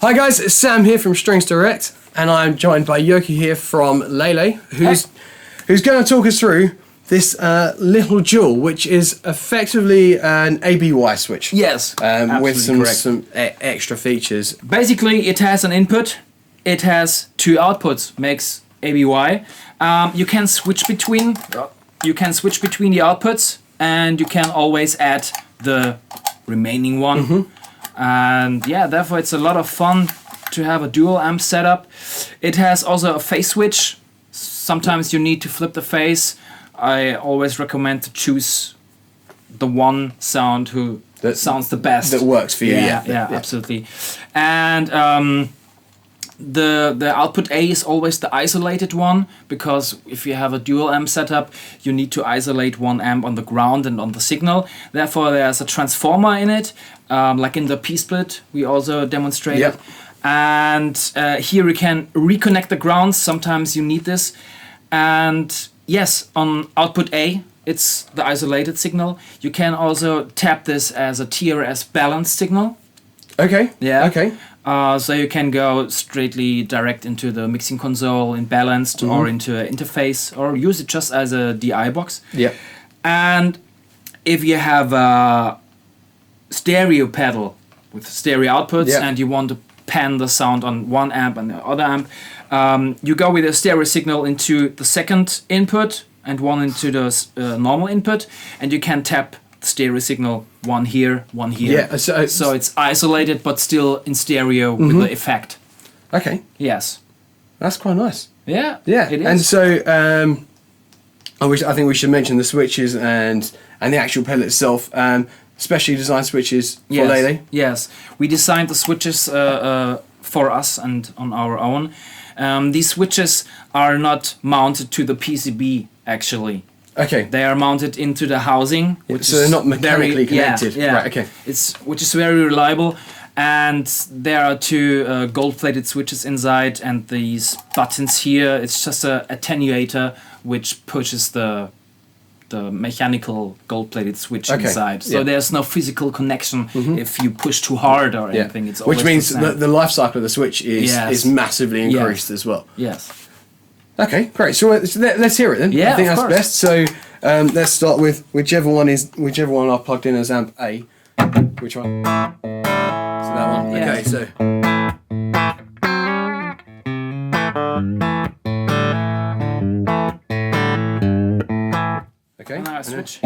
Hi guys, it's Sam here from Strings Direct, and I'm joined by Joki here from Lehle, who's going to talk us through this Lehle Dual, which is effectively an ABY switch. Yes, with some extra features. Basically, it has an input, it has two outputs, makes ABY. You can switch between the outputs, and you can always add the remaining one. Mm-hmm. And yeah, therefore it's a lot of fun to have a dual amp setup. It has also a phase switch. Sometimes you need to flip the phase. I always recommend to choose the one sound that sounds the best. That works for you, yeah. Absolutely. And the output A is always the isolated one, because if you have a dual amp setup, you need to isolate one amp on the ground and on the signal. Therefore, there's a transformer in it, like in the P-split we also demonstrated. Yep. And here you can reconnect the grounds. Sometimes you need this. And yes, on output A, it's the isolated signal. You can also tap this as a TRS balanced signal. Okay. Yeah. Okay. So you can go straightly direct into the mixing console in balanced, or into an interface, or use it just as a DI box. Yeah. And if you have a stereo pedal with stereo outputs, and you want to pan the sound on one amp and the other amp, you go with a stereo signal into the second input and one into the normal input, and you can tap the stereo signal, one here, one here. Yeah, so it's isolated but still in stereo with the effect. Okay. Yes. That's quite nice. Yeah. Yeah. It is. And so I think we should mention the switches and the actual pedal itself. Specially designed switches for Lehle. Yes. We designed the switches for us and on our own. These switches are not mounted to the PCB actually. Okay. They are mounted into the housing, so they're not mechanically connected. Yeah. Right. Okay. Which is very reliable, and there are two gold-plated switches inside, and these buttons here. It's just a attenuator which pushes the mechanical gold-plated switch inside. So there's no physical connection if you push too hard or anything. It's always which means the same. the life cycle of the switch is massively increased as well. Yes. Okay, great. So let's hear it then. Yeah, I think of that's course. best. So let's start with whichever one I've plugged in as amp A. Which one? So that one. Yeah. Okay, so. Okay. And now I switch.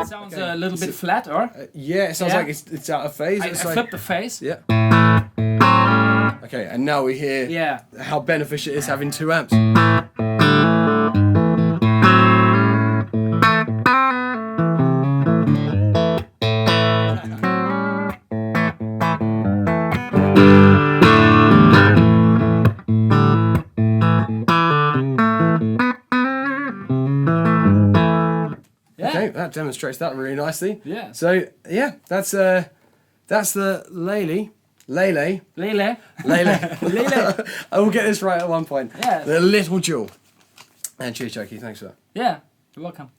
Sounds a little bit flat, or? Yeah, it sounds like it's out of phase. I flip the phase. Yeah. Okay, and now we hear how beneficial it is having two amps. Okay, that demonstrates that really nicely. Yeah. So yeah, that's the Lehle. I will get this right at one point. Yeah. The Lehle Dual. And cheers, Joki. Thanks for that. Yeah, you're welcome.